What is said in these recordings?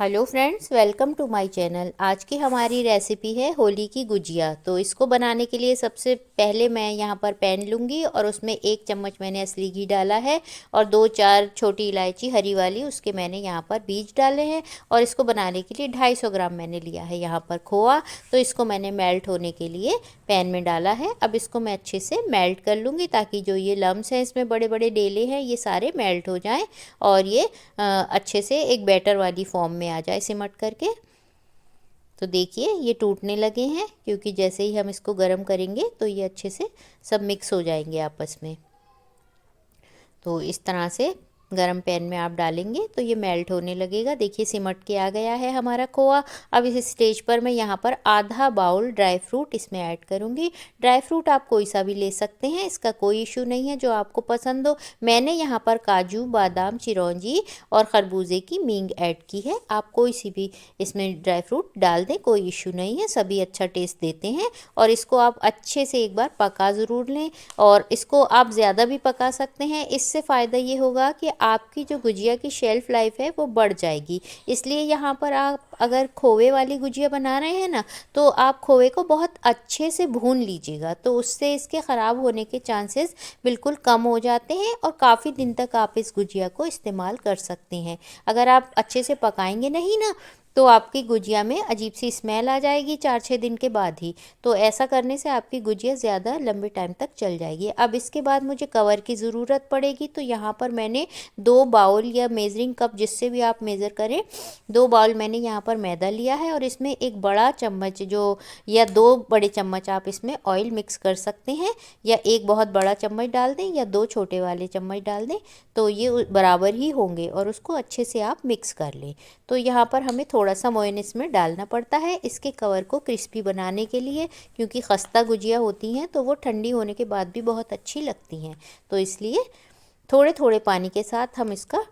Hello friends, welcome to my channel. आज की हमारी रेसिपी है होली की गुजिया। तो इसको बनाने के लिए सबसे पहले मैं यहाँ पर पैन लूँगी और उसमें 1 चम्मच मैंने असली घी डाला है और 2-4 छोटी इलायची हरी वाली उसके मैंने यहाँ पर बीज डाले हैं। और इसको बनाने के लिए 250 ग्राम मैंने लिया है यहाँ पर खोआ। तो इसको मैंने मेल्ट होने के लिए पैन में डाला है। अब इसको मैं अच्छे से मेल्ट कर लूँगी ताकि जो ये लम्स हैं इसमें बड़े बड़े डेले हैं ये सारे मेल्ट हो जाएँ और ये अच्छे से एक बैटर वाली फॉर्म में आ जाए सिमट करके। तो देखिए ये टूटने लगे हैं क्योंकि जैसे ही हम इसको गर्म करेंगे तो ये अच्छे से सब मिक्स हो जाएंगे आपस में। तो इस तरह से गरम पैन में आप डालेंगे तो ये मेल्ट होने लगेगा। देखिए सिमट के आ गया है हमारा खोआ। अब इस स्टेज पर मैं यहाँ पर आधा बाउल ड्राई फ्रूट इसमें ऐड करूँगी। ड्राई फ्रूट आप कोई सा भी ले सकते हैं, इसका कोई इशू नहीं है, जो आपको पसंद हो। मैंने यहाँ पर काजू, बादाम, चिरौंजी और खरबूजे की मींग ऐड की है। आप कोई सी भी इसमें ड्राई फ्रूट डाल दें, कोई इशू नहीं है, सभी अच्छा टेस्ट देते हैं। और इसको आप अच्छे से एक बार पका ज़रूर लें और इसको आप ज़्यादा भी पका सकते हैं। इससे फ़ायदा ये होगा कि आपकी जो गुजिया की शेल्फ़ लाइफ है वो बढ़ जाएगी। इसलिए यहाँ पर आप अगर खोए वाली गुजिया बना रहे हैं ना, तो आप खोए को बहुत अच्छे से भून लीजिएगा, तो उससे इसके ख़राब होने के चांसेस बिल्कुल कम हो जाते हैं और काफ़ी दिन तक आप इस गुजिया को इस्तेमाल कर सकते हैं। अगर आप अच्छे से पकाएंगे नहीं ना तो आपकी गुजिया में अजीब सी स्मेल आ जाएगी 4-6 दिन के बाद ही। तो ऐसा करने से आपकी गुजिया ज़्यादा लंबे टाइम तक चल जाएगी। अब इसके बाद मुझे कवर की ज़रूरत पड़ेगी, तो यहाँ पर मैंने 2 बाउल या मेज़रिंग कप जिससे भी आप मेज़र करें, 2 बाउल मैंने यहाँ पर मैदा लिया है और इसमें एक बड़ा चम्मच जो या 2 बड़े चम्मच आप इसमें ऑयल मिक्स कर सकते हैं, या एक बहुत बड़ा चम्मच डाल दें या 2 छोटे वाले चम्मच डाल दें, तो ये बराबर ही होंगे और उसको अच्छे से आप मिक्स कर लें। तो यहाँ पर हमें थोड़ा सा मोयनेस में डालना पड़ता है इसके कवर को क्रिस्पी बनाने के लिए, क्योंकि खस्ता गुजिया होती हैं तो वो ठंडी होने के बाद भी बहुत अच्छी लगती हैं। तो इसलिए थोड़े थोड़े पानी के साथ हम इसका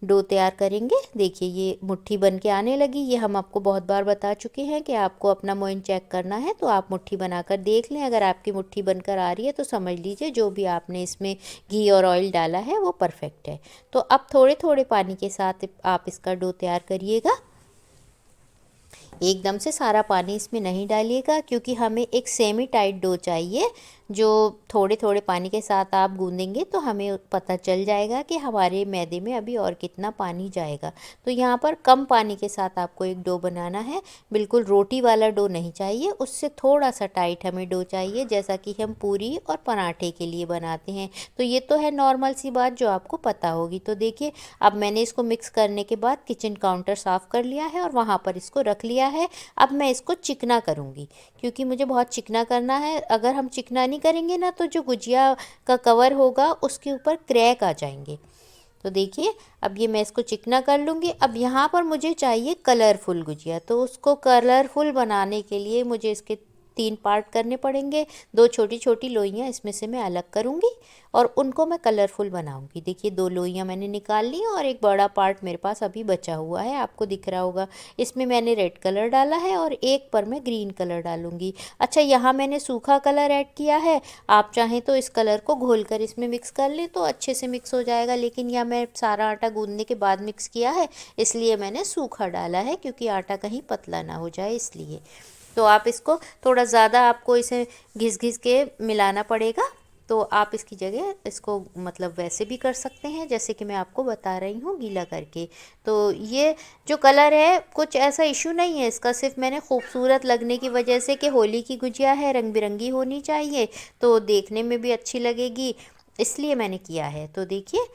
डो तैयार करेंगे। देखिए ये मुट्ठी बन के आने लगी। ये हम आपको बहुत बार बता चुके हैं कि आपको अपना मोइन चेक करना है, तो आप मुट्ठी बनाकर देख लें। अगर आपकी मुट्ठी बनकर आ रही है तो समझ लीजिए जो भी आपने इसमें घी और ऑयल डाला है वो परफेक्ट है। तो अब थोड़े थोड़े पानी के साथ आप इसका डो तैयार करिएगा। एकदम से सारा पानी इसमें नहीं डालिएगा क्योंकि हमें एक सेमी टाइट डो चाहिए। जो थोड़े थोड़े पानी के साथ आप गूंदेंगे तो हमें पता चल जाएगा कि हमारे मैदे में अभी और कितना पानी जाएगा। तो यहाँ पर कम पानी के साथ आपको एक डो बनाना है। बिल्कुल रोटी वाला डो नहीं चाहिए, उससे थोड़ा सा टाइट हमें डो चाहिए, जैसा कि हम पूरी और पराठे के लिए बनाते हैं। तो ये तो है नॉर्मल सी बात जो आपको पता होगी। तो देखिए अब मैंने इसको मिक्स करने के बाद किचन काउंटर साफ़ कर लिया है और वहाँ पर इसको रख लिया है। अब मैं इसको चिकना करूँगी क्योंकि मुझे बहुत चिकना करना है। अगर हम चिकना नहीं करेंगे ना तो जो गुजिया का कवर होगा उसके ऊपर क्रैक आ जाएंगे। तो देखिए अब ये मैं इसको चिकना कर लूँगी। अब यहाँ पर मुझे चाहिए कलरफुल गुजिया, तो उसको कलरफुल बनाने के लिए मुझे इसके 3 पार्ट करने पड़ेंगे। 2 छोटी छोटी लोइयाँ इसमें से मैं अलग करूँगी और उनको मैं कलरफुल बनाऊँगी। देखिए 2 लोइयाँ मैंने निकाल ली और एक बड़ा पार्ट मेरे पास अभी बचा हुआ है, आपको दिख रहा होगा। इसमें मैंने रेड कलर डाला है और एक पर मैं ग्रीन कलर डालूँगी। अच्छा यहाँ मैंने सूखा कलर ऐड किया है, आप चाहें तो इस कलर को घोल कर इसमें मिक्स कर लें तो अच्छे से मिक्स हो जाएगा, लेकिन यह मैं सारा आटा गूंदने के बाद मिक्स किया है इसलिए मैंने सूखा डाला है, क्योंकि आटा कहीं पतला ना हो जाए इसलिए। तो आप इसको थोड़ा ज़्यादा आपको इसे घिस घिस के मिलाना पड़ेगा। तो आप इसकी जगह इसको मतलब वैसे भी कर सकते हैं जैसे कि मैं आपको बता रही हूँ, गीला करके। तो ये जो कलर है कुछ ऐसा इशू नहीं है इसका, सिर्फ मैंने खूबसूरत लगने की वजह से कि होली की गुजिया है, रंग बिरंगी होनी चाहिए तो देखने में भी अच्छी लगेगी, इसलिए मैंने किया है। तो देखिए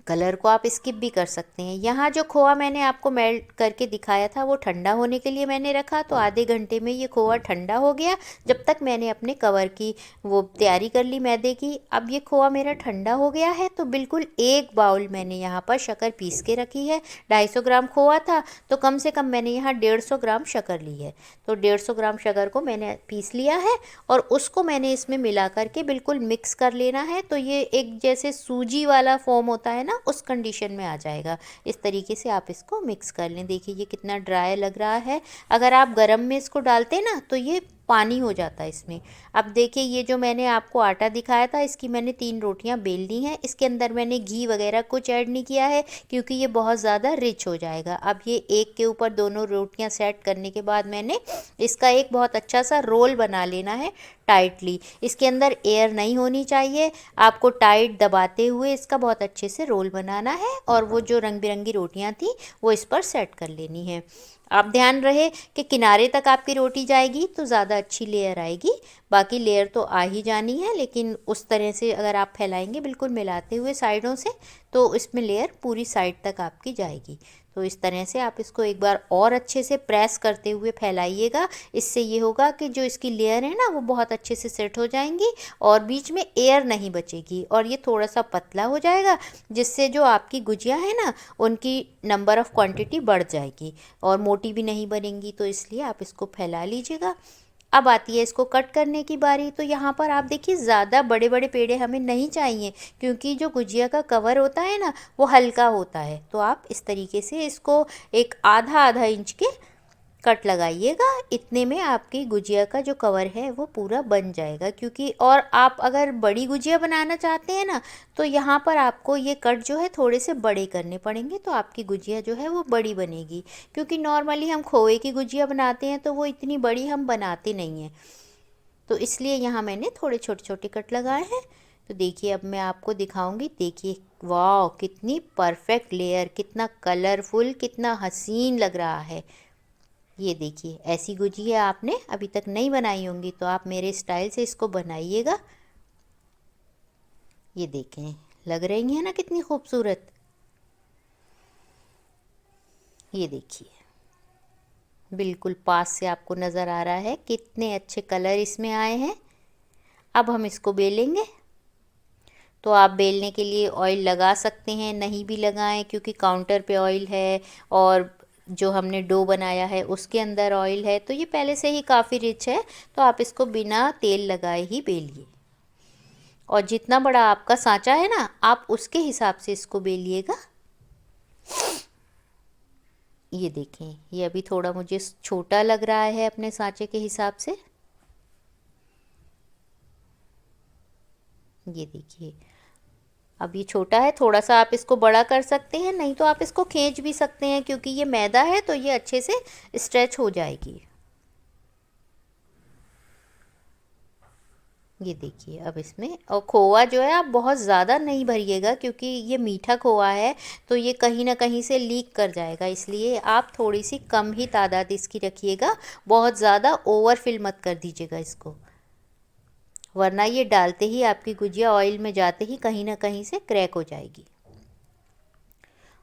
कलर को आप स्किप भी कर सकते हैं। यहाँ जो खोआ मैंने आपको मेल्ट करके दिखाया था वो ठंडा होने के लिए मैंने रखा, तो आधे घंटे में ये खोआ ठंडा हो गया जब तक मैंने अपने कवर की वो तैयारी कर ली मैदे की। अब ये खोआ मेरा ठंडा हो गया है तो बिल्कुल 1 बाउल मैंने यहाँ पर शक्कर पीस के रखी है। 250 ग्राम खोआ था तो कम से कम मैंने यहाँ 150 ग्राम शक्कर ली है। तो 150 ग्राम शक्कर को मैंने पीस लिया है और उसको मैंने इसमें मिला करके बिल्कुल मिक्स कर लेना है। तो ये एक जैसे सूजी वाला फॉर्म होता है ना, उस कंडीशन में आ जाएगा। इस तरीके से आप इसको मिक्स कर लें। देखिए ये कितना ड्राई लग रहा है। अगर आप गरम में इसको डालते ना तो ये पानी हो जाता है इसमें। अब देखिए ये जो मैंने आपको आटा दिखाया था, इसकी मैंने 3 रोटियां बेल ली हैं। इसके अंदर मैंने घी वगैरह कुछ ऐड नहीं किया है क्योंकि ये बहुत ज़्यादा रिच हो जाएगा। अब ये एक के ऊपर दोनों रोटियां सेट करने के बाद मैंने इसका एक बहुत अच्छा सा रोल बना लेना है टाइटली। इसके अंदर एयर नहीं होनी चाहिए, आपको टाइट दबाते हुए इसका बहुत अच्छे से रोल बनाना है और वो जो रंग बिरंगी रोटियां थी वो इस पर सेट कर लेनी है। आप ध्यान रहे कि किनारे तक आपकी रोटी जाएगी तो ज़्यादा अच्छी लेयर आएगी, बाकी लेयर तो आ ही जानी है, लेकिन उस तरह से अगर आप फैलाएंगे बिल्कुल मिलाते हुए साइडों से तो इसमें लेयर पूरी साइड तक आपकी जाएगी। तो इस तरह से आप इसको एक बार और अच्छे से प्रेस करते हुए फैलाइएगा। इससे ये होगा कि जो इसकी लेयर है ना वो बहुत अच्छे से सेट हो जाएंगी और बीच में एयर नहीं बचेगी और ये थोड़ा सा पतला हो जाएगा, जिससे जो आपकी गुजिया है ना उनकी नंबर ऑफ़ क्वांटिटी बढ़ जाएगी और मोटी भी नहीं बनेंगी। तो इसलिए आप इसको फैला लीजिएगा। अब आती है इसको कट करने की बारी। तो यहाँ पर आप देखिए ज़्यादा बड़े बड़े पेड़े हमें नहीं चाहिए क्योंकि जो गुजिया का कवर होता है ना वो हल्का होता है। तो आप इस तरीके से इसको एक आधा आधा इंच के कट लगाइएगा। इतने में आपकी गुजिया का जो कवर है वो पूरा बन जाएगा। क्योंकि और आप अगर बड़ी गुजिया बनाना चाहते हैं ना तो यहाँ पर आपको ये कट जो है थोड़े से बड़े करने पड़ेंगे, तो आपकी गुजिया जो है वो बड़ी बनेगी। क्योंकि नॉर्मली हम खोए की गुजिया बनाते हैं तो वो इतनी बड़ी हम बनाते नहीं हैं, तो इसलिए यहाँ मैंने थोड़े छोटे छोटे कट लगाए हैं। तो देखिए अब मैं आपको दिखाऊंगी। देखिए वाह कितनी परफेक्ट लेयर, कितना कलरफुल, कितना हसीन लग रहा है। ये देखिए ऐसी गुजिया आपने अभी तक नहीं बनाई होंगी तो आप मेरे स्टाइल से इसको बनाइएगा। ये देखें लग रही है ना कितनी खूबसूरत। ये देखिए बिल्कुल पास से आपको नज़र आ रहा है कितने अच्छे कलर इसमें आए हैं। अब हम इसको बेलेंगे। तो आप बेलने के लिए ऑयल लगा सकते हैं, नहीं भी लगाएं क्योंकि काउंटर पे ऑयल है और जो हमने डो बनाया है उसके अंदर ऑयल है, तो ये पहले से ही काफ़ी रिच है। तो आप इसको बिना तेल लगाए ही बेलिए और जितना बड़ा आपका सांचा है ना आप उसके हिसाब से इसको बेलिएगा। ये देखें ये अभी थोड़ा मुझे छोटा लग रहा है अपने सांचे के हिसाब से। ये देखिए अब ये छोटा है, थोड़ा सा आप इसको बड़ा कर सकते हैं, नहीं तो आप इसको खींच भी सकते हैं क्योंकि ये मैदा है तो ये अच्छे से स्ट्रेच हो जाएगी। ये देखिए अब इसमें और खोआ जो है आप बहुत ज़्यादा नहीं भरिएगा क्योंकि ये मीठा खोआ है तो ये कहीं ना कहीं से लीक कर जाएगा, इसलिए आप थोड़ी सी कम ही तादाद इसकी रखिएगा। बहुत ज़्यादा ओवर फिल मत कर दीजिएगा इसको, वरना ये डालते ही आपकी गुजिया ऑयल में जाते ही कहीं ना कहीं से क्रैक हो जाएगी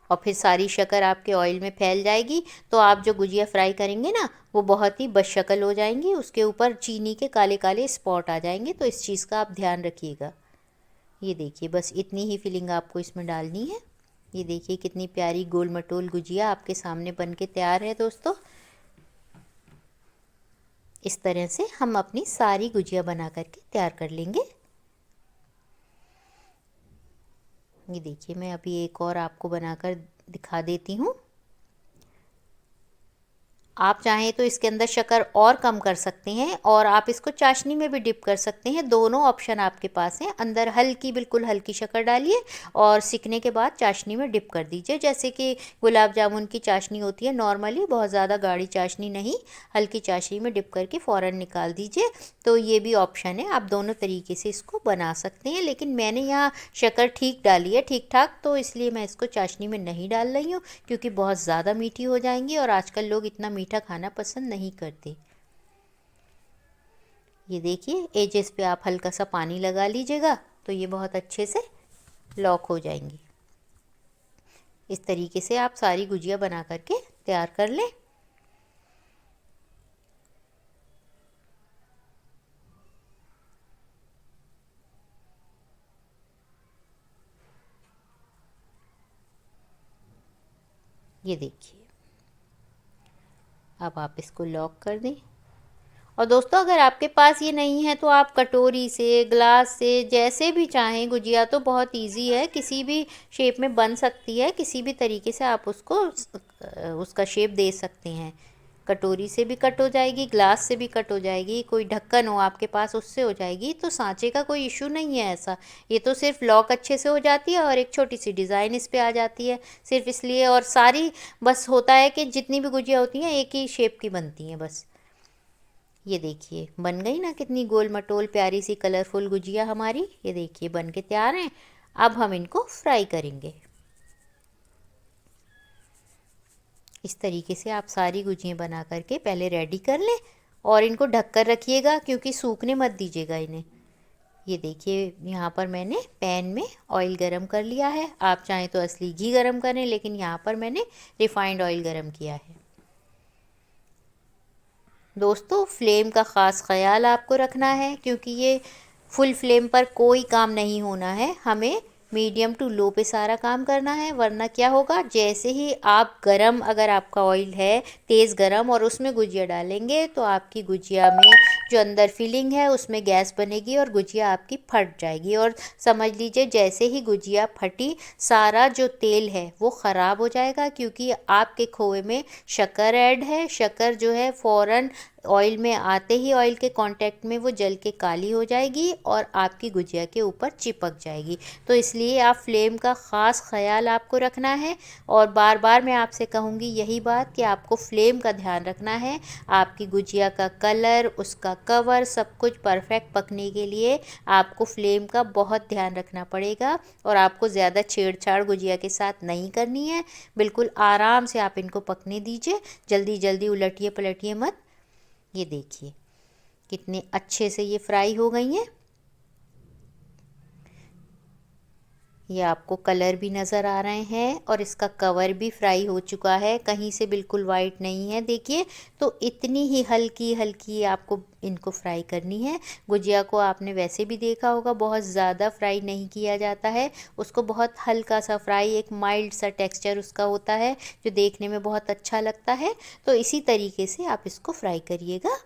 और फिर सारी शक्कर आपके ऑयल में फैल जाएगी। तो आप जो गुजिया फ्राई करेंगे ना वो बहुत ही बदशक्ल हो जाएंगी, उसके ऊपर चीनी के काले काले स्पॉट आ जाएंगे। तो इस चीज़ का आप ध्यान रखिएगा। ये देखिए बस इतनी ही फिलिंग आपको इसमें डालनी है। ये देखिए कितनी प्यारी गोल मटोल गुजिया आपके सामने बन के तैयार है दोस्तों। इस तरह से हम अपनी सारी गुजिया बना करके तैयार कर लेंगे। ये देखिए मैं अभी एक और आपको बनाकर दिखा देती हूँ। आप चाहें तो इसके अंदर शक्कर और कम कर सकते हैं और आप इसको चाशनी में भी डिप कर सकते हैं, दोनों ऑप्शन आपके पास हैं। अंदर हल्की बिल्कुल हल्की शक्कर डालिए और सिकने के बाद चाशनी में डिप कर दीजिए, जैसे कि गुलाब जामुन की चाशनी होती है नॉर्मली, बहुत ज़्यादा गाढ़ी चाशनी नहीं, हल्की चाशनी में डिप करके फ़ौरन निकाल दीजिए। तो ये भी ऑप्शन है, आप दोनों तरीके से इसको बना सकते हैं। लेकिन मैंने यहाँ शक्कर ठीक डाली है, ठीक ठाक, तो इसलिए मैं इसको चाशनी में नहीं डाल रही हूँ क्योंकि बहुत ज़्यादा मीठी हो जाएंगी और आजकल लोग इतना मीठा खाना पसंद नहीं करते। ये देखिए एजेस पे आप हल्का सा पानी लगा लीजिएगा तो ये बहुत अच्छे से लॉक हो जाएंगी। इस तरीके से आप सारी गुजिया बना करके तैयार कर लें। ये देखिए अब आप इसको लॉक कर दें। और दोस्तों अगर आपके पास ये नहीं है तो आप कटोरी से, ग्लास से, जैसे भी चाहें, गुजिया तो बहुत इजी है, किसी भी शेप में बन सकती है, किसी भी तरीके से आप उसको उसका शेप दे सकते हैं। कटोरी से भी कट हो जाएगी, ग्लास से भी कट हो जाएगी, कोई ढक्कन हो आपके पास उससे हो जाएगी। तो सांचे का कोई इशू नहीं है ऐसा, ये तो सिर्फ लॉक अच्छे से हो जाती है और एक छोटी सी डिज़ाइन इस पे आ जाती है सिर्फ इसलिए। और सारी बस होता है कि जितनी भी गुजिया होती हैं एक ही शेप की बनती हैं बस। ये देखिए बन गई ना कितनी गोल मटोल प्यारी सी कलरफुल गुजिया हमारी। ये देखिए बन के तैयार हैं। अब हम इनको फ्राई करेंगे। इस तरीके से आप सारी गुजियाँ बना करके पहले रेडी कर लें और इनको ढक कर रखिएगा क्योंकि सूखने मत दीजिएगा इन्हें। ये देखिए यहाँ पर मैंने पैन में ऑयल गरम कर लिया है। आप चाहें तो असली घी गरम करें, लेकिन यहाँ पर मैंने रिफाइंड ऑयल गरम किया है। दोस्तों फ्लेम का ख़ास ख्याल आपको रखना है क्योंकि ये फुल फ्लेम पर कोई काम नहीं होना है, हमें मीडियम टू लो पे सारा काम करना है। वरना क्या होगा, जैसे ही आप गरम अगर आपका ऑयल है तेज़ गरम और उसमें गुजिया डालेंगे तो आपकी गुजिया में जो अंदर फिलिंग है उसमें गैस बनेगी और गुजिया आपकी फट जाएगी। और समझ लीजिए जैसे ही गुजिया फटी सारा जो तेल है वो ख़राब हो जाएगा क्योंकि आपके खोए में शक्कर ऐड है। शक्कर जो है फ़ौरन ऑयल में आते ही ऑयल के कांटेक्ट में वो जल के काली हो जाएगी और आपकी गुजिया के ऊपर चिपक जाएगी। तो इसलिए आप फ्लेम का ख़ास ख्याल आपको रखना है। और बार बार मैं आपसे कहूँगी यही बात कि आपको फ्लेम का ध्यान रखना है। आपकी गुजिया का कलर, उसका कवर, सब कुछ परफेक्ट पकने के लिए आपको फ्लेम का बहुत ध्यान रखना पड़ेगा। और आपको ज़्यादा छेड़छाड़ गुजिया के साथ नहीं करनी है, बिल्कुल आराम से आप इनको पकने दीजिए, जल्दी जल्दी उलटिए पलटिए मत। ये देखिए कितने अच्छे से ये फ्राई हो गई हैं। ये आपको कलर भी नज़र आ रहे हैं और इसका कवर भी फ्राई हो चुका है, कहीं से बिल्कुल वाइट नहीं है। देखिए तो इतनी ही हल्की हल्की आपको इनको फ्राई करनी है। गुजिया को आपने वैसे भी देखा होगा बहुत ज़्यादा फ्राई नहीं किया जाता है, उसको बहुत हल्का सा फ्राई, एक माइल्ड सा टेक्सचर उसका होता है जो देखने में बहुत अच्छा लगता है। तो इसी तरीके से आप इसको फ्राई करिएगा।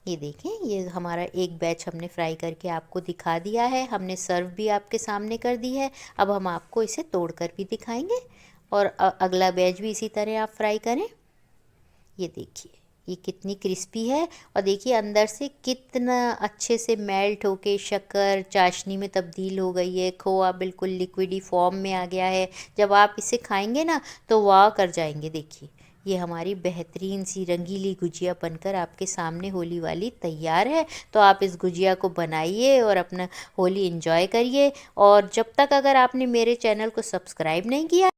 ये देखें ये हमारा एक बैच हमने फ्राई करके आपको दिखा दिया है, हमने सर्व भी आपके सामने कर दी है। अब हम आपको इसे तोड़ कर भी दिखाएंगे और अगला बैच भी इसी तरह आप फ्राई करें। ये देखिए ये कितनी क्रिस्पी है और देखिए अंदर से कितना अच्छे से मेल्ट होके शक्कर चाशनी में तब्दील हो गई है, खोआ बिल्कुल लिक्विडी फॉर्म में आ गया है। जब आप इसे खाएंगे ना तो वाह कर जाएंगे। देखिए ये हमारी बेहतरीन सी रंगीली गुजिया बनकर आपके सामने होली वाली तैयार है। तो आप इस गुजिया को बनाइए और अपना होली एंजॉय करिए। और जब तक अगर आपने मेरे चैनल को सब्सक्राइब नहीं किया